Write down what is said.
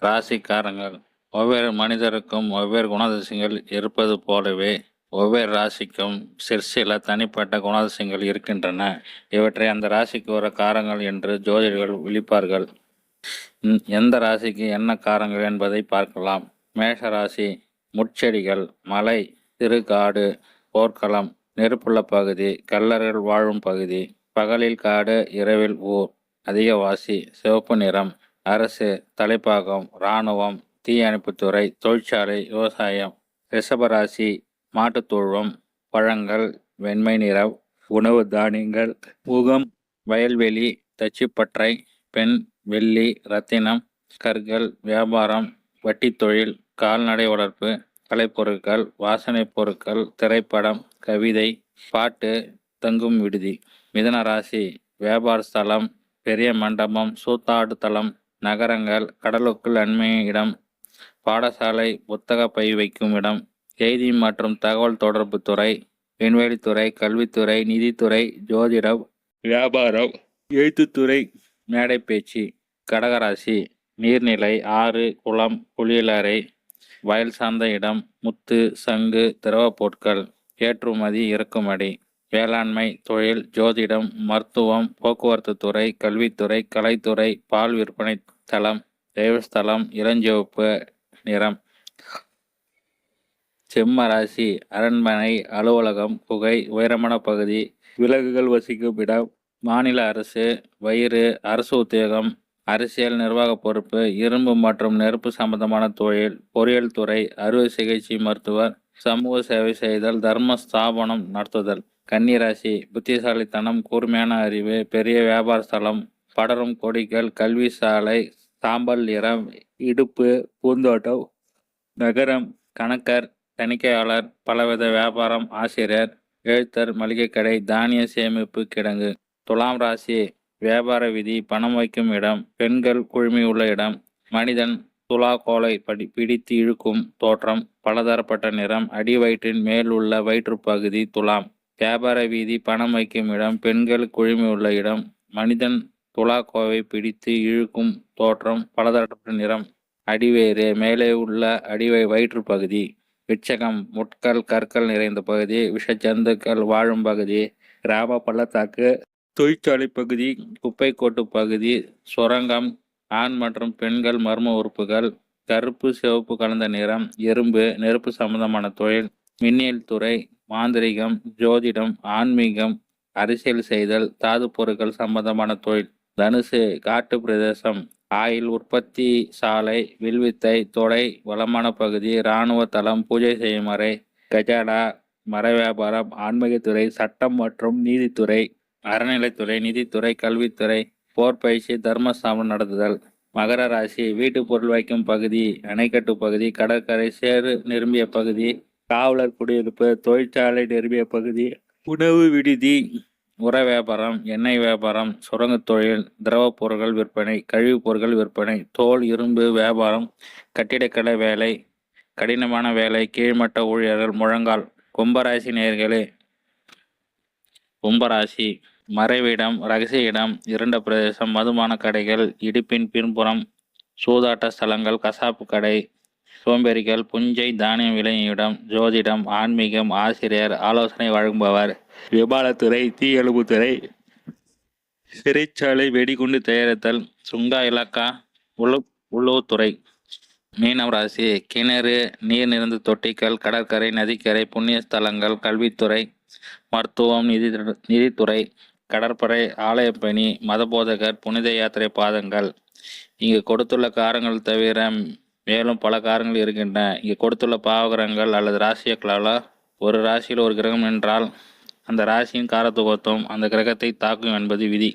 ராசிக்காரங்கள். ஒவ்வொரு மனிதருக்கும் வெவ்வேறு குணாதிசயங்கள் இருப்பது போலவே, ஒவ்வொரு ராசிக்கும் சிற்சில தனிப்பட்ட குணாதிசயங்கள் இருக்கின்றன. இவற்றை அந்த ராசிக்கு வர காரங்கள் என்று ஜோதிடர்கள் விளிப்பார்கள். எந்த ராசிக்கு என்ன காரங்கள் என்பதை பார்க்கலாம். மேஷ ராசி. முட்செடிகள், மலை, சிறுகாடு, போர்க்களம், நெருப்புள்ள பகுதி, கள்ளர்கள் வாழும் பகுதி, பகலில் காடு, இரவில் ஊர், அதிகவாசி, சிவப்பு நிறம், அரசு, தலைப்பாகம், இராணுவம், தீயணைப்புத்துறை, தொழிற்சாலை, விவசாயம். ரிஷபராசி. மாட்டுத்தொழுவம், பழங்கள், வெண்மை நிறம், உணவு தானியங்கள், முகம், வயல்வெளி, தச்சுப்பற்றை, பெண், வெள்ளி, ரத்தினம், கற்கள், வியாபாரம், வட்டி தொழில், கால்நடை வளர்ப்பு, கலைப்பொருட்கள், வாசனை பொருட்கள், திரைப்படம், கவிதை, பாட்டு, தங்கும் விடுதி. மிதுன ராசி. வியாபார ஸ்தலம், பெரிய மண்டபம், சூத்தாடு தளம், நகரங்கள், கடலுக்குள் அண்மைய இடம், பாடசாலை, புத்தக பை வைக்கும் இடம், செய்தி மற்றும் தகவல் தொடர்பு துறை, விண்வெளித்துறை, கல்வித்துறை, நிதித்துறை, ஜோதிடம், வியாபாரம், எழுத்துத்துறை, மேடை பேச்சு. கடகராசி. நீர்நிலை, ஆறு, குளம், குளியலறை, வயல் சார்ந்த இடம், முத்து, சங்கு, திரவ பொருட்கள், ஏற்றுமதி, இறக்குமதி, வேளாண்மை, தொழில், ஜோதிடம், மருத்துவம், போக்குவரத்து துறை, கல்வித்துறை, கலைத்துறை, பால் விற்பனை தளம், தெய்வஸ்தலம், இளஞ்சிவப்பு நிறம். சிம்ம ராசி. அரண்மனை, அலுவலகம், குகை, உயரமான பகுதி, விலங்குகள் வசிக்கும் இடம், மாநில அரசு, வயிறு, அரசு உத்தியோகம், அரசியல் நிர்வாக பொறுப்பு, இரும்பு மற்றும் நெருப்பு சம்பந்தமான தொழில், பொறியியல் துறை, அறுவை சிகிச்சை மருத்துவர், சமூக சேவை செய்தல், தர்ம ஸ்தாபனம் நடத்துதல். கன்னிராசி. புத்திசாலித்தனம், கூர்மையான அறிவு, பெரிய வியாபார ஸ்தலம், படரும் கொடிகள், கல்வி சாலை, சாம்பல் நிறம், இடுப்பு, பூந்தோட்டம், நகரம், கணக்கர், தணிக்கையாளர், பலவித வியாபாரம், ஆசிரியர், எழுத்தர், மளிகை கடை, தானிய சேமிப்பு கிடங்கு. துலாம் ராசி. வியாபார வீதி, பணம் வைக்கும் இடம், பெண்கள் குழுமியுள்ள இடம், மனிதன் துலாக்கோலை பிடித்து இழுக்கும் தோற்றம், பலதரப்பட்ட நிறம், அடி வயிற்றின் மேல் உள்ள வயிற்றுப்பகுதி துலாம். வியாபார வீதி, பணம் வைக்கும் இடம், பெண்கள் குழுமியுள்ள இடம், மனிதன் துலாக்கோவை பிடித்து இழுக்கும் தோற்றம், பலதரப்பட்ட நிறம், அடிவேறு, மேலே உள்ள வயிற்றுப்பகுதி. விச்சகம். முட்கள், கற்கள் நிறைந்த பகுதி, விஷஜந்துக்கள் வாழும் பகுதி, கிராம பள்ளத்தாக்கு, தொழிற்சாலை பகுதி, குப்பை கோட்டு பகுதி, சுரங்கம், ஆண் மற்றும் பெண்கள் மர்ம உறுப்புகள், கருப்பு சிவப்பு கலந்த நிறம், எறும்பு, நெருப்பு சம்பந்தமான தொழில், மின்னியல் துறை, மாந்திரிகம், ஜோதிடம், ஆன்மீகம், அரசியல் செய்தல், தாது பொருட்கள் சம்பந்தமான தொழில். தனுசு. காட்டு பிரதேசம், ஆயில் உற்பத்தி சாலை, வில்வித்தை, தொடை, வளமான பகுதி, இராணுவ தளம், பூஜை செய்யும் அறை, கஜாடா, மர வியாபாரம், ஆன்மீகத்துறை, சட்டம் மற்றும் நீதித்துறை, அறநிலைத்துறை, நிதித்துறை, கல்வித்துறை, போர் பயிற்சி, தர்மஸ்தாபனம் நடத்துதல். மகர ராசி. வீட்டு பொருள் வைக்கும் பகுதி, அணைக்கட்டு பகுதி, கடற்கரை, சேறு நிரம்பிய பகுதி, காவலர் குடியிருப்பு, தொழிற்சாலை நிரம்பிய பகுதி, உணவு விடுதி, உர வியாபாரம், எண்ணெய் வியாபாரம், சுரங்க தொழில், திரவ பொருட்கள் விற்பனை, கழிவுப் பொருட்கள் விற்பனை, தோல், இரும்பு வியாபாரம், கட்டிடக்கலை வேலை, கடினமான வேலை, கீழ்மட்ட ஊழியர்கள், முழங்கால். கும்பராசி நேயர்களே. கும்பராசி. மறைவிடம், ரகசிய இடம், இருண்ட பிரதேசம், மதுபான கடைகள், இடுப்பின் பின்புறம், சூதாட்ட ஸ்தலங்கள், கசாப்பு கடை, சோம்பேறிகள், புஞ்சை, தானியம் விளையும் இடம், ஜோதிடம், ஆன்மீகம், ஆசிரியர், ஆலோசனை வழங்குபவர், விமானத்துறை, தீயணைப்புத்துறை, சிறைச்சாலை, வெடிகுண்டு தயாரித்தல், சுங்கா இலாக்கா, உளவுத்துறை. மீனம் ராசி. கிணறு, நீர் நிறைந்த தொட்டிகள், கடற்கரை, நதிக்கரை, புண்ணிய ஸ்தலங்கள், கல்வித்துறை, மருத்துவம், நிதித்துறை, கடற்படை, ஆலயப்பணி, மதபோதகர், புனித யாத்திரை பாதங்கள். இங்கு கொடுத்துள்ள காரங்கள் தவிர மேலும் பல காரங்கள் இருக்கின்றன. இங்கு கொடுத்துள்ள பாவகிரகங்கள் அல்லது ராசியக்களால் ஒரு ராசியில் ஒரு கிரகம் என்றால் அந்த ராசியின் காரத்துவத்துவம் அந்த கிரகத்தை தாக்கும் என்பது விதி.